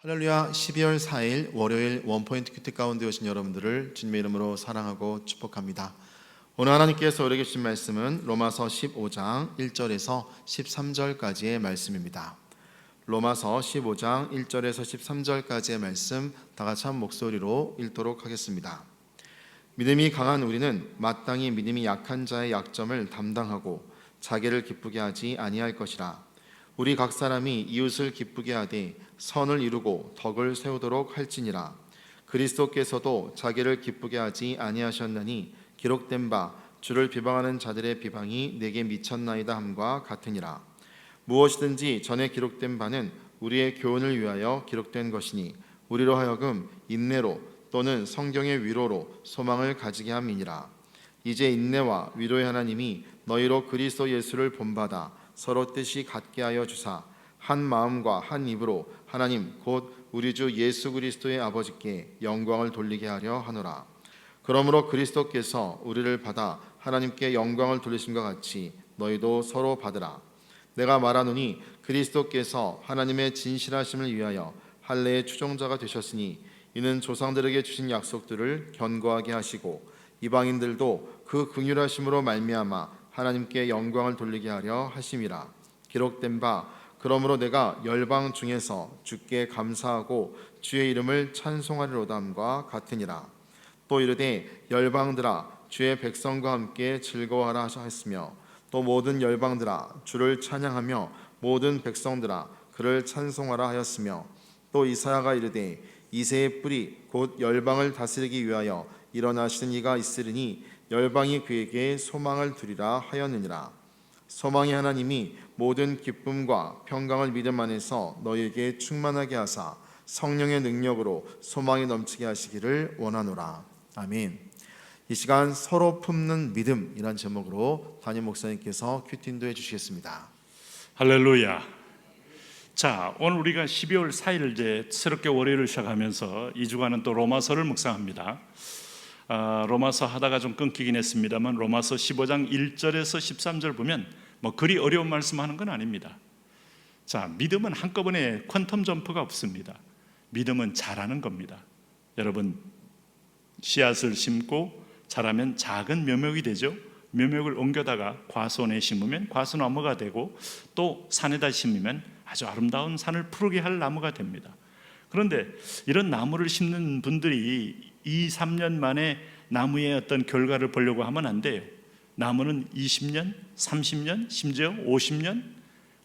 할렐루야. 12월 4일 월요일 원포인트 큐티 가운데 오신 여러분들을 주님의 이름으로 사랑하고 축복합니다. 오늘 하나님께서 우리에게 주신 말씀은 로마서 15장 1절에서 13절까지의 말씀입니다. 로마서 15장 1절에서 13절까지의 말씀 다 같이 한 목소리로 읽도록 하겠습니다. 믿음이 강한 우리는 마땅히 믿음이 약한 자의 약점을 담당하고 자기를 기쁘게 하지 아니할 것이라. 우리 각 사람이 이웃을 기쁘게 하되 선을 이루고 덕을 세우도록 할지니라. 그리스도께서도 자기를 기쁘게 하지 아니하셨나니 기록된 바 주를 비방하는 자들의 비방이 내게 미쳤나이다 함과 같으니라. 무엇이든지 전에 기록된 바는 우리의 교훈을 위하여 기록된 것이니 우리로 하여금 인내로 또는 성경의 위로로 소망을 가지게 함이니라. 이제 인내와 위로의 하나님이 너희로 그리스도 예수를 본받아 서로 뜻이 같게 하여 주사 한 마음과 한 입으로 하나님 곧 우리 주 예수 그리스도의 아버지께 영광을 돌리게 하려 하노라. 그러므로 그리스도께서 우리를 받아 하나님께 영광을 돌리심과 같이 너희도 서로 받으라. 내가 말하노니 그리스도께서 하나님의 진실하심을 위하여 할례의 추종자가 되셨으니 이는 조상들에게 주신 약속들을 견고하게 하시고 이방인들도 그 긍휼하심으로 말미암아 하나님께 영광을 돌리게 하려 하심이라. 기록된 바 그러므로 내가 열방 중에서 주께 감사하고 주의 이름을 찬송하리로다함과 같으니라. 또 이르되 열방들아 주의 백성과 함께 즐거워하라 하셨으며 또 모든 열방들아 주를 찬양하며 모든 백성들아 그를 찬송하라 하였으며 또 이사야가 이르되 이새의 뿌리 곧 열방을 다스리기 위하여 일어나시는 이가 있으리니 열방이 그에게 소망을 두리라 하였느니라. 소망의 하나님이 모든 기쁨과 평강을 믿음 안에서 너희에게 충만하게 하사 성령의 능력으로 소망이 넘치게 하시기를 원하노라. 아멘. 이 시간 서로 품는 믿음이란 제목으로 담임 목사님께서 큐티 인도해 주시겠습니다. 할렐루야. 자, 오늘 우리가 12월 4일 이제 새롭게 월요일을 시작하면서 이 주간은 또 로마서를 묵상합니다. 로마서 하다가 좀 끊기긴 했습니다만 로마서 15장 1절에서 13절 보면 뭐 그리 어려운 말씀하는 건 아닙니다. 자, 믿음은 한꺼번에 퀀텀 점프가 없습니다. 믿음은 자라는 겁니다. 여러분, 씨앗을 심고 자라면 작은 묘목이 되죠. 묘목을 옮겨다가 과수원에 심으면 과수나무가 되고 또 산에다 심으면 아주 아름다운 산을 푸르게 할 나무가 됩니다. 그런데 이런 나무를 심는 분들이 2, 3년 만에 나무의 어떤 결과를 보려고 하면 안 돼요. 나무는 20년, 30년, 심지어 50년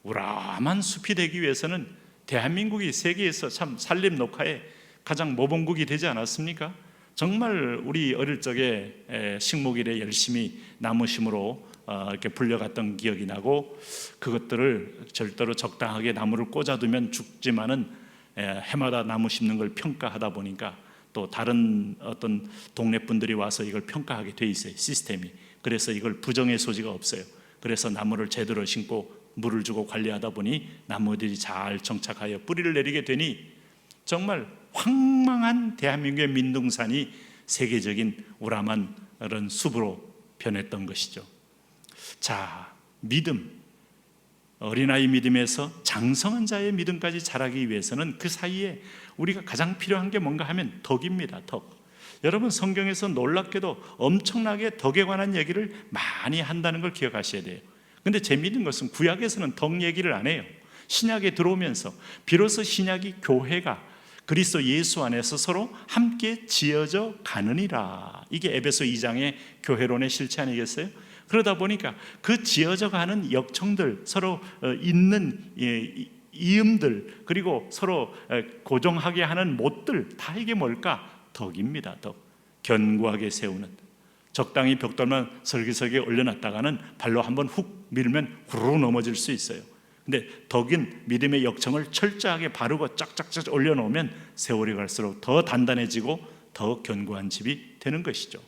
우람한 숲이 되기 위해서는 대한민국이 세계에서 참 산림 녹화에 가장 모범국이 되지 않았습니까? 정말 우리 어릴 적에 식목일에 열심히 나무 심으로 이렇게 불려갔던 기억이 나고 그것들을 절대로 적당하게 나무를 꽂아두면 죽지만은 해마다 나무 심는 걸 평가하다 보니까 또 다른 어떤 동네 분들이 와서 이걸 평가하게 돼 있어요, 시스템이. 그래서 이걸 부정의 소지가 없어요. 그래서 나무를 제대로 심고 물을 주고 관리하다 보니 나무들이 잘 정착하여 뿌리를 내리게 되니 정말 황망한 대한민국의 민둥산이 세계적인 우람한 그런 숲으로 변했던 것이죠. 자, 믿음, 어린아이 믿음에서 장성한 자의 믿음까지 자라기 위해서는 그 사이에 우리가 가장 필요한 게 뭔가 하면 덕입니다. 덕. 여러분, 성경에서 놀랍게도 엄청나게 덕에 관한 얘기를 많이 한다는 걸 기억하셔야 돼요. 근데 재미있는 것은 구약에서는 덕 얘기를 안 해요. 신약에 들어오면서 비로소 신약이 교회가 그리스도 예수 안에서 서로 함께 지어져 가느니라. 이게 에베소 2장의 교회론의 실체 아니겠어요? 그러다 보니까 그 지어져 가는 역청들, 서로 있는 이음들, 그리고 서로 고정하게 하는 못들, 다 이게 뭘까? 덕입니다. 덕. 견고하게 세우는. 적당히 벽돌만 설기설기 올려놨다가는 발로 한번 훅 밀면 후루룩 넘어질 수 있어요. 근데 덕인 믿음의 역청을 철저하게 바르고 쫙쫙쫙 올려놓으면 세월이 갈수록 더 단단해지고 더 견고한 집이 되는 것이죠.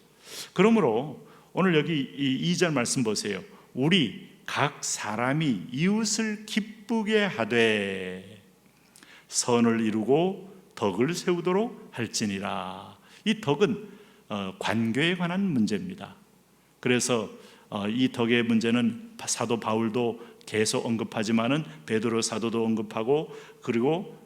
그러므로 오늘 여기 이 2절 말씀 보세요. 우리 각 사람이 이웃을 기쁘게 하되 선을 이루고 덕을 세우도록 할지니라. 이 덕은 관계에 관한 문제입니다. 그래서 이 덕의 문제는 사도 바울도 계속 언급하지만은 베드로 사도도 언급하고 그리고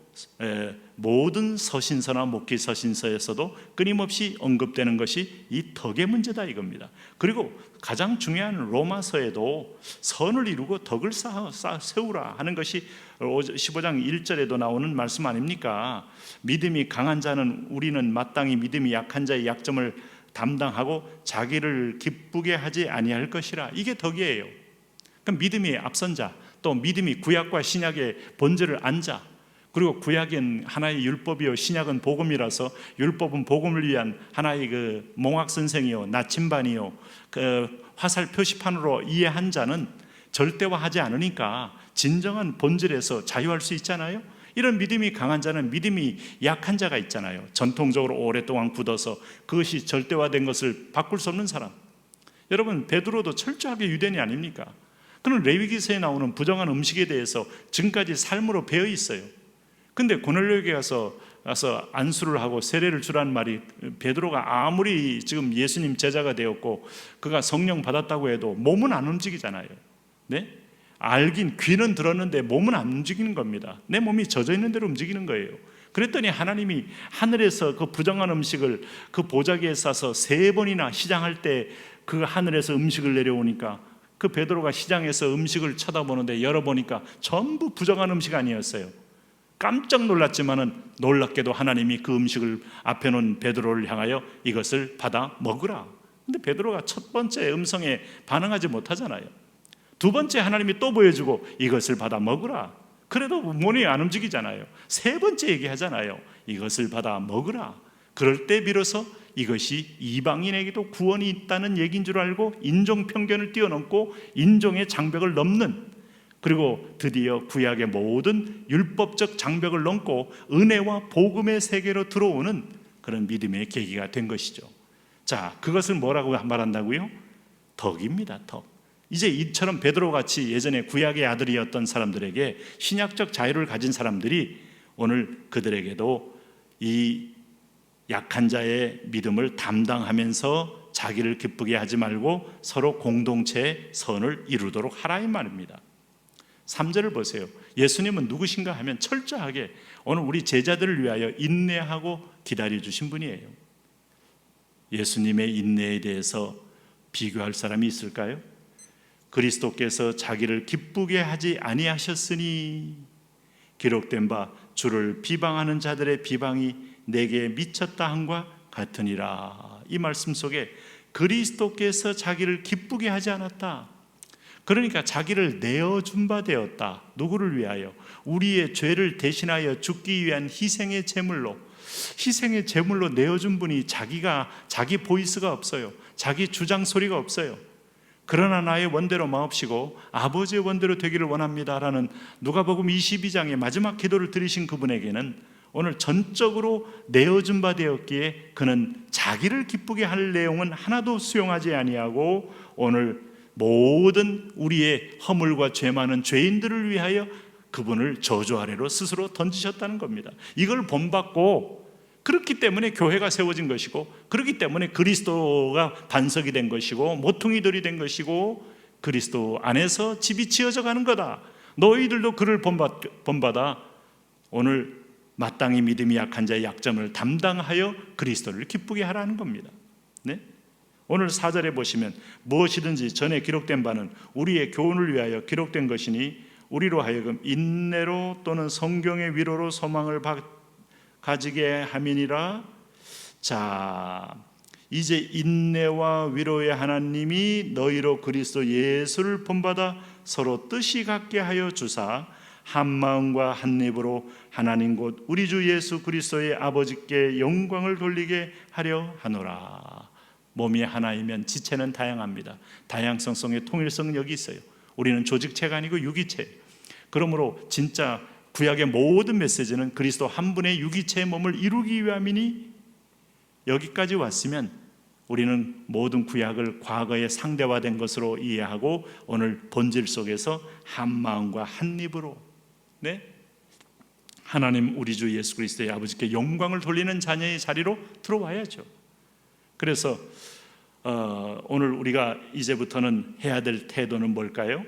모든 서신서나 목기 서신서에서도 끊임없이 언급되는 것이 이 덕의 문제다 이겁니다. 그리고 가장 중요한 로마서에도 선을 이루고 덕을 세우라 하는 것이 15장 1절에도 나오는 말씀 아닙니까? 믿음이 강한 자는 우리는 마땅히 믿음이 약한 자의 약점을 담당하고 자기를 기쁘게 하지 아니할 것이라. 이게 덕이에요. 그럼 믿음이 앞선 자, 또 믿음이 구약과 신약의 본질을 안 자, 그리고 구약은 하나의 율법이요 신약은 복음이라서 율법은 복음을 위한 하나의 그 몽학 선생이요 나침반이요 그 화살 표시판으로 이해한 자는 절대화하지 않으니까 진정한 본질에서 자유할 수 있잖아요. 이런 믿음이 강한 자는 믿음이 약한 자가 있잖아요. 전통적으로 오랫동안 굳어서 그것이 절대화된 것을 바꿀 수 없는 사람. 여러분 베드로도 철저하게 유대인이 아닙니까? 그는 레위기서에 나오는 부정한 음식에 대해서 지금까지 삶으로 배어 있어요. 근데 고넬료에게 가서 안수를 하고 세례를 주라는 말이, 베드로가 아무리 지금 예수님 제자가 되었고 그가 성령 받았다고 해도 몸은 안 움직이잖아요. 네? 알긴 귀는 들었는데 몸은 안 움직이는 겁니다. 내 몸이 젖어 있는 대로 움직이는 거예요. 그랬더니 하나님이 하늘에서 그 부정한 음식을 그 보자기에 싸서 3번이나 시장할 때 그 하늘에서 음식을 내려오니까 그 베드로가 시장에서 음식을 쳐다보는데 열어보니까 전부 부정한 음식 아니었어요. 깜짝 놀랐지만은 놀랍게도 하나님이 그 음식을 앞에 놓은 베드로를 향하여 이것을 받아 먹으라. 근데 베드로가 첫 번째 음성에 반응하지 못하잖아요. 두 번째 하나님이 또 보여주고 이것을 받아 먹으라. 그래도 몸이 안 움직이잖아요. 세 번째 얘기하잖아요. 이것을 받아 먹으라. 그럴 때 비로소 이것이 이방인에게도 구원이 있다는 얘기인 줄 알고 인종 편견을 뛰어넘고 인종의 장벽을 넘는, 그리고 드디어 구약의 모든 율법적 장벽을 넘고 은혜와 복음의 세계로 들어오는 그런 믿음의 계기가 된 것이죠. 자, 그것을 뭐라고 말한다고요? 덕입니다. 덕. 이제 이처럼 베드로같이 예전에 구약의 아들이었던 사람들에게 신약적 자유를 가진 사람들이 오늘 그들에게도 이 약한 자의 믿음을 담당하면서 자기를 기쁘게 하지 말고 서로 공동체의 선을 이루도록 하라 이 말입니다. 3절을 보세요. 예수님은 누구신가 하면 철저하게 오늘 우리 제자들을 위하여 인내하고 기다려 주신 분이에요. 예수님의 인내에 대해서 비교할 사람이 있을까요? 그리스도께서 자기를 기쁘게 하지 아니하셨으니 기록된 바 주를 비방하는 자들의 비방이 내게 미쳤다 함과 같으니라. 이 말씀 속에 그리스도께서 자기를 기쁘게 하지 않았다. 그러니까 자기를 내어준 바 되었다. 누구를 위하여? 우리의 죄를 대신하여 죽기 위한 희생의 제물로 내어준 분이 자기 보이스가 없어요. 자기 주장 소리가 없어요. 그러나 나의 원대로 마옵시고 아버지의 원대로 되기를 원합니다라는 누가복음 22장의 마지막 기도를 드리신 그분에게는 오늘 전적으로 내어준 바 되었기에 그는 자기를 기쁘게 할 내용은 하나도 수용하지 아니하고 오늘 모든 우리의 허물과 죄 많은 죄인들을 위하여 그분을 저주 아래로 스스로 던지셨다는 겁니다. 이걸 본받고 그렇기 때문에 교회가 세워진 것이고, 그렇기 때문에 그리스도가 반석이 된 것이고 모퉁이들이 된 것이고 그리스도 안에서 집이 지어져 가는 거다. 너희들도 그를 본받아 오늘 마땅히 믿음이 약한 자의 약점을 담당하여 그리스도를 기쁘게 하라는 겁니다. 네? 오늘 4절에 보시면 무엇이든지 전에 기록된 바는 우리의 교훈을 위하여 기록된 것이니 우리로 하여금 인내로 또는 성경의 위로로 소망을 가지게 함이니라. 자, 이제 인내와 위로의 하나님이 너희로 그리스도 예수를 본받아 서로 뜻이 같게 하여 주사 한 마음과 한 입으로 하나님 곧 우리 주 예수 그리스도의 아버지께 영광을 돌리게 하려 하노라. 몸이 하나이면 지체는 다양합니다. 다양성 속에 통일성은 여기 있어요. 우리는 조직체가 아니고 유기체. 그러므로 진짜 구약의 모든 메시지는 그리스도 한 분의 유기체의 몸을 이루기 위함이니 여기까지 왔으면 우리는 모든 구약을 과거에 상대화된 것으로 이해하고 오늘 본질 속에서 한 마음과 한 입으로 하나님 우리 주 예수 그리스도의 아버지께 영광을 돌리는 자녀의 자리로 들어와야죠. 그래서 오늘 우리가 이제부터는 해야 될 태도는 뭘까요?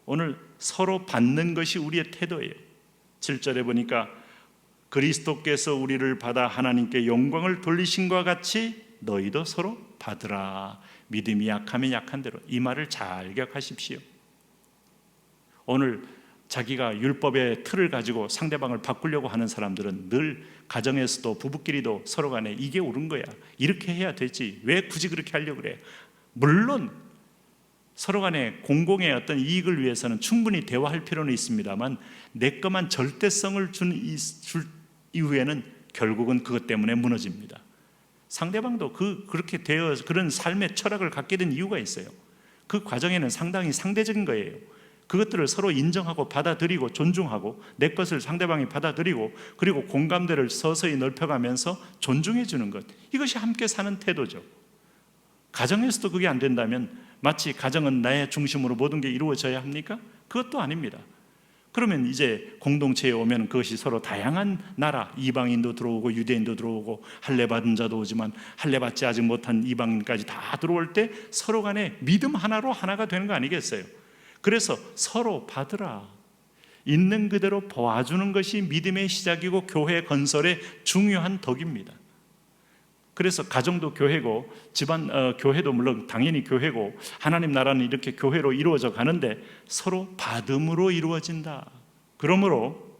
오늘 서로 받는 것이 우리의 태도예요. 7절에 보니까 그리스도께서 우리를 받아 하나님께 영광을 돌리신과 같이 너희도 서로 받으라. 믿음이 약하면 약한 대로. 이 말을 잘 기억하십시오. 오늘 자기가 율법의 틀을 가지고 상대방을 바꾸려고 하는 사람들은 늘 가정에서도 부부끼리도 서로 간에 이게 옳은 거야, 이렇게 해야 되지, 왜 굳이 그렇게 하려고 그래. 물론 서로 간에 공공의 어떤 이익을 위해서는 충분히 대화할 필요는 있습니다만 내 것만 절대성을 줄 이후에는 결국은 그것 때문에 무너집니다. 상대방도 그렇게 되어 그런 삶의 철학을 갖게 된 이유가 있어요. 그 과정에는 상당히 상대적인 거예요. 그것들을 서로 인정하고 받아들이고 존중하고 내 것을 상대방이 받아들이고 그리고 공감대를 서서히 넓혀가면서 존중해 주는 것, 이것이 함께 사는 태도죠. 가정에서도 그게 안 된다면 마치 가정은 나의 중심으로 모든 게 이루어져야 합니까? 그것도 아닙니다. 그러면 이제 공동체에 오면 그것이 서로 다양한 나라, 이방인도 들어오고 유대인도 들어오고 할례 받은 자도 오지만 할례 받지 아직 못한 이방인까지 다 들어올 때 서로 간에 믿음 하나로 하나가 되는 거 아니겠어요? 그래서 서로 받으라. 있는 그대로 봐주는 것이 믿음의 시작이고 교회 건설의 중요한 덕입니다. 그래서 가정도 교회고 집안 교회도 물론 당연히 교회고 하나님 나라는 이렇게 교회로 이루어져 가는데 서로 받음으로 이루어진다. 그러므로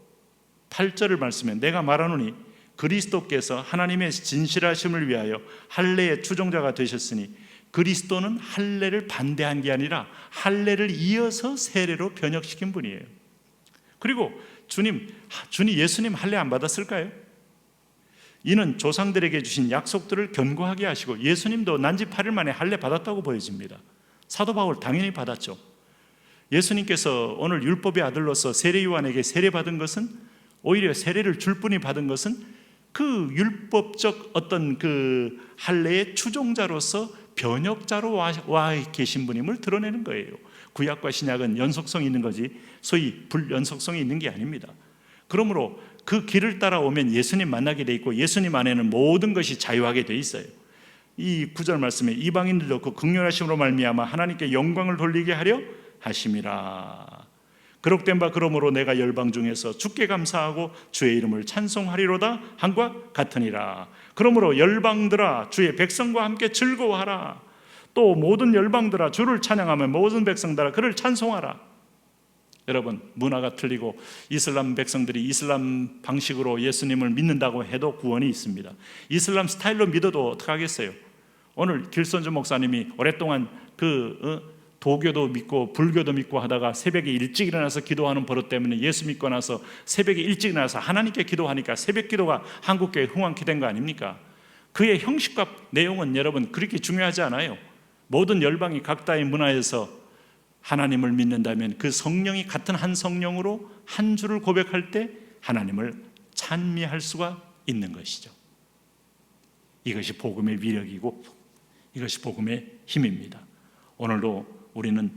8절을 말씀에 내가 말하노니 그리스도께서 하나님의 진실하심을 위하여 할례의 추종자가 되셨으니 그리스도는 할례를 반대한 게 아니라 할례를 이어서 세례로 변혁시킨 분이에요. 그리고 예수님 할례 안 받았을까요? 이는 조상들에게 주신 약속들을 견고하게 하시고 예수님도 난지 8일 만에 할례 받았다고 보여집니다. 사도 바울 당연히 받았죠. 예수님께서 오늘 율법의 아들로서 세례 요한에게 세례 받은 것은 오히려 세례를 줄 분이 받은 것은 그 율법적 어떤 그 할례의 추종자로서 변혁자로 와 계신 분임을 드러내는 거예요. 구약과 신약은 연속성이 있는 거지 소위 불연속성이 있는 게 아닙니다. 그러므로 그 길을 따라오면 예수님 만나게 돼 있고 예수님 안에는 모든 것이 자유하게 돼 있어요. 이 9절 말씀에 이방인들도 그 긍휼하심으로 말미암아 하나님께 영광을 돌리게 하려 하심이라. 기록된 바 그러므로 내가 열방 중에서 주께 감사하고 주의 이름을 찬송하리로다 한과 같으니라. 그러므로 열방들아 주의 백성과 함께 즐거워하라. 또 모든 열방들아 주를 찬양하며 모든 백성들아 그를 찬송하라. 여러분, 문화가 틀리고 이슬람 백성들이 이슬람 방식으로 예수님을 믿는다고 해도 구원이 있습니다. 이슬람 스타일로 믿어도 어떡하겠어요? 오늘 길선주 목사님이 오랫동안 도교도 믿고 불교도 믿고 하다가 새벽에 일찍 일어나서 기도하는 버릇 때문에 예수 믿고 나서 새벽에 일찍 일어나서 하나님께 기도하니까 새벽 기도가 한국교회 흥왕케 된 거 아닙니까? 그의 형식과 내용은 여러분 그렇게 중요하지 않아요. 모든 열방이 각자의 문화에서 하나님을 믿는다면 그 성령이 같은 한 성령으로 한 주를 고백할 때 하나님을 찬미할 수가 있는 것이죠. 이것이 복음의 위력이고 이것이 복음의 힘입니다. 오늘도 우리는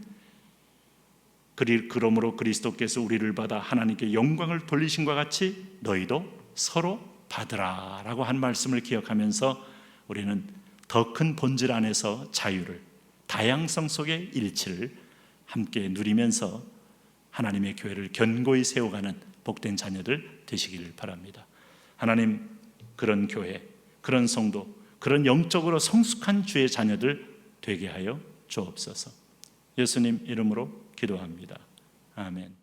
그러므로 그리스도께서 우리를 받아 하나님께 영광을 돌리신과 같이 너희도 서로 받으라 라고 한 말씀을 기억하면서 우리는 더 큰 본질 안에서 자유를, 다양성 속의 일치를 함께 누리면서 하나님의 교회를 견고히 세워가는 복된 자녀들 되시기를 바랍니다. 하나님, 그런 교회, 그런 성도, 그런 영적으로 성숙한 주의 자녀들 되게 하여 주옵소서. 예수님 이름으로 기도합니다. 아멘.